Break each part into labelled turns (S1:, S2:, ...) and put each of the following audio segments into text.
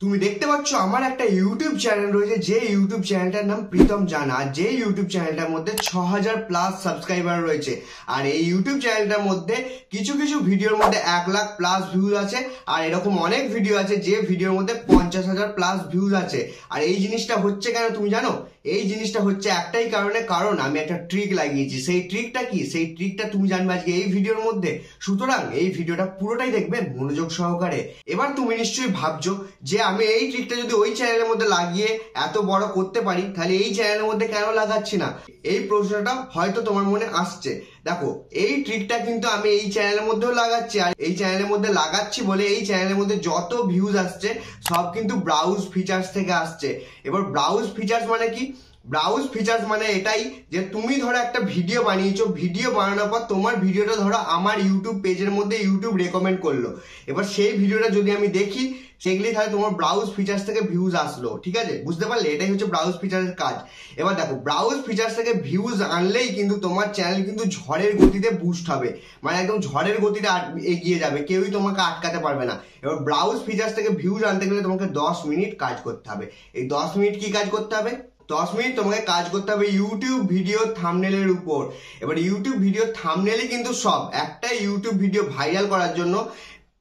S1: তুমি দেখতে পাচ্ছ আমার একটা ইউটিউব চ্যানেল রয়েছে, যে ইউটিউব চ্যানেলটার নাম প্রীতম জানা। যে ইউটিউব চ্যানেলটার মধ্যে 6000+ সাবস্ক্রাইবার রয়েছে। আর এই ইউটিউব চ্যানেলটার মধ্যে কিছু কিছু ভিডিওর মধ্যে 1,00,000+ ভিউজ আছে, আর এরকম অনেক ভিডিও আছে যে ভিডিওর মধ্যে 50,000+ ভিউজ আছে। আর এই জিনিসটা হচ্ছে কেন তুমি জানো? এই জিনিসটা হচ্ছে একটাই কারণে, কারণ আমি একটা ট্রিক লাগিয়েছি। সেই ট্রিকটা কি, সেই ট্রিকটা তুমি জানবে আজকে এই ভিডিওর মধ্যে। সুতরাং এই ভিডিওটা পুরোটাই দেখবে মনোযোগ সহকারে। এবার তুমি নিশ্চয়ই ভাবছো যে আমি এই ট্রিকটা যদি ওই চ্যানেলের মধ্যে লাগিয়ে এত বড় করতে পারি, তাহলে এই চ্যানেলের মধ্যে কেন লাগাচ্ছি না? এই প্রশ্নটা হয়তো তোমার মনে আসছে। দেখো, এই ট্রিকটা কিন্তু আমি এই চ্যানেলের মধ্যেও লাগাচ্ছি, আর এই চ্যানেলের মধ্যে লাগাচ্ছি বলে এই চ্যানেলের মধ্যে যত ভিউজ আসছে সব কিন্তু ব্রাউজ ফিচার্স থেকে আসছে। এবার ব্রাউজ ফিচার্স মানে কি? ব্রাউজ ফিচার্স মানে এটাই যে তুমি ধরো একটা ভিডিও বানিয়েছো, ভিডিও বানানোর পর তোমার ভিডিওটা ধরো আমার ইউটিউব পেজের মধ্যে ইউটিউব রেকমেন্ড করলো। এবার সেই ভিডিওটা যদি আমি দেখি, সেগুলি তাহলে তোমার ব্রাউজ ফিচার্স থেকে ভিউজ আসলো। ঠিক আছে, বুঝতে পারলে? এটাই হচ্ছে ব্রাউজ ফিচার্সের কাজ। এবার দেখো, ব্রাউজ ফিচার্স থেকে ভিউজ আনলেই কিন্তু তোমার চ্যানেল কিন্তু ঝড়ের গতিতে বুস্ট হবে, মানে একদম ঝড়ের গতিতে এগিয়ে যাবে, কেউই তোমাকে আটকাতে পারবে না। এবার ব্রাউজ ফিচার্স থেকে ভিউজ আনতে গেলে তোমাকে 10 মিনিট কাজ করতে হবে। এই 10 মিনিট কি কাজ করতে হবে? 10 মিনিট তোমাকে কাজ করতে হবে ইউটিউব ভিডিও থাম্বনেলের উপর। এবার ইউটিউব ভিডিও থাম্বনেলই কিন্তু সব। একটা ইউটিউব ভিডিও ভাইরাল করার জন্য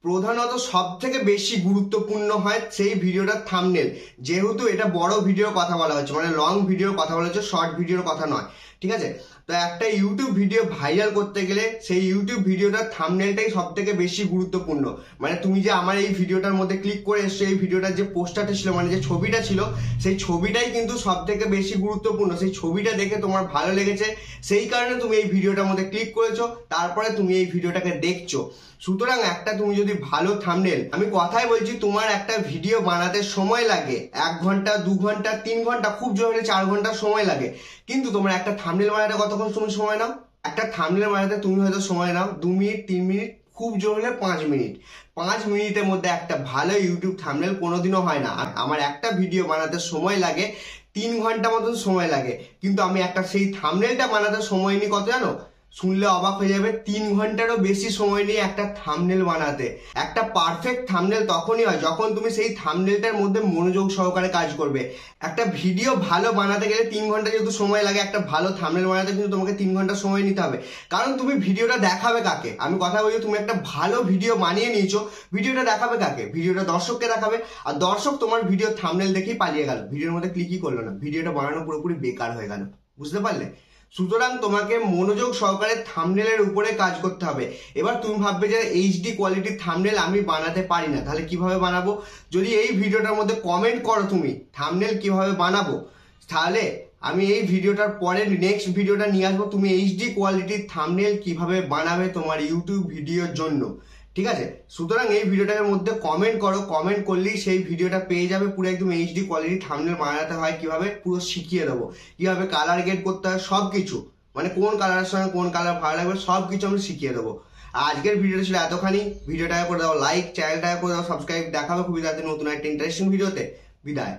S1: প্রধানত সব থেকে বেশি গুরুত্বপূর্ণ হয় সেই ভিডিওটার থাম্বনেল। যেহেতু এটা বড় ভিডিওর কথা বলা হচ্ছে, মানে লং ভিডিওর কথা বলা হচ্ছে, শর্ট ভিডিওর কথা নয়। ঠিক আছে, তো একটা ইউটিউব ভিডিও ভাইরাল করতে গেলে সেই ইউটিউব ভিডিওটার থাম্বনেলটাই সব থেকে বেশি গুরুত্বপূর্ণ। মানে তুমি যে আমার এই ভিডিওটার মধ্যে ক্লিক করে এসছো, এই ভিডিওটার যে পোস্টারটা ছিল, মানে যে ছবিটা ছিল, সেই ছবিটাই কিন্তু সব থেকে বেশি গুরুত্বপূর্ণ। সেই ছবিটা দেখে তোমার ভালো লেগেছে, সেই কারণে তুমি এই ভিডিওটার মধ্যে ক্লিক করেছো, তারপরে তুমি এই ভিডিওটাকে দেখছো। সুতরাং একটা তুমি যদি ভালো থাম্বনেল, আমি কথাই বলছি, তোমার একটা ভিডিও বানাতে সময় লাগে 1 ঘন্টা, 2 ঘন্টা, 3 ঘন্টা, খুব জোরে 4 ঘন্টা সময় লাগে। কিন্তু তোমার একটা থাম্বনেল বানাতে কতক্ষণ তুমি সময় নাও? একটা থাম্বনেল বানাতে তুমি হয়তো সময় নাও 2 মিনিট, 3 মিনিট, খুব জোর হলে 5 মিনিট। 5 মিনিটের মধ্যে একটা ভালো ইউটিউব থাম্বনেল কোনোদিনও হয় না। আমার একটা ভিডিও বানাতে সময় লাগে 3 ঘন্টা মতন সময় লাগে, কিন্তু আমি একটা সেই থাম্বনেলটা বানাতে সময় নিই কত জানো? শুনলে অবাক হয়ে যাবে, 3 ঘন্টারও বেশি সময় নিয়ে একটা থাম্বনেল বানাতে। একটা পারফেক্ট থাম্বনেল তখনই হয় যখন তুমি সেই থাম্বনেলটার মধ্যে মনোযোগ সহকারে কাজ করবে। একটা ভিডিও ভালো বানাতে গেলে 3 ঘন্টা যেহেতু সময় লাগে, একটা ভালো থাম্বনেল বানাতে কিন্তু তোমাকে 3 ঘন্টা সময় নিতে হবে। কারণ তুমি ভিডিওটা দেখাবে কাকে? আমি কথা বলছি, তুমি একটা ভালো ভিডিও বানিয়ে নিয়েছো, ভিডিওটা দেখাবে কাকে? ভিডিওটা দর্শককে দেখাবে। আর দর্শক তোমার ভিডিও থাম্বনেল দেখেই পালিয়ে গেল, ভিডিওর মধ্যে ক্লিকই করলো না, ভিডিওটা বানানো পুরোপুরি বেকার হয়ে গেল। বুঝতে পারলে? সুতরাং তোমাকে মনোযোগ সহকারে থাম্বনেলের উপরে কাজ করতে হবে। এবার তুমি ভাববে যে এইচডি কোয়ালিটির থাম্বনেল আমি বানাতে পারি না, তাহলে কিভাবে বানাবো? যদি এই ভিডিওটার মধ্যে কমেন্ট করো তুমি থাম্বনেল কিভাবে বানাবো, তাহলে আমি এই ভিডিওটার পরে নেক্সট ভিডিওটা নিয়ে আসবো, তুমি এইচডি কোয়ালিটির থাম্বনেল কিভাবে বানাবে তোমার ইউটিউব ভিডিওর জন্য। ঠিক আছে, সুতরাং এই ভিডিওটার মধ্যে কমেন্ট করো, কমেন্ট করলেই সেই ভিডিওটা পেয়ে যাবে। পুরো একদম এইচডি কোয়ালিটি থাম্বনেল বানাতে হয় কিভাবে, পুরো শিখিয়ে দেবো। কিভাবে কালার গেট করতে হয়, সব কিছু, মানে কোন কালারের সঙ্গে কোন কালার ভালো লাগবে সব কিছু আমি শিখিয়ে দেবো। আজকের ভিডিওটা ছিল এতখানি। ভিডিওটাকে করে দাও লাইক, চ্যানেলটাকে করে দাও সাবস্ক্রাইব। দেখাবে খুবই তাড়াতাড়ি নতুন একটা ইন্টারেস্টিং ভিডিওতে। বিদায়।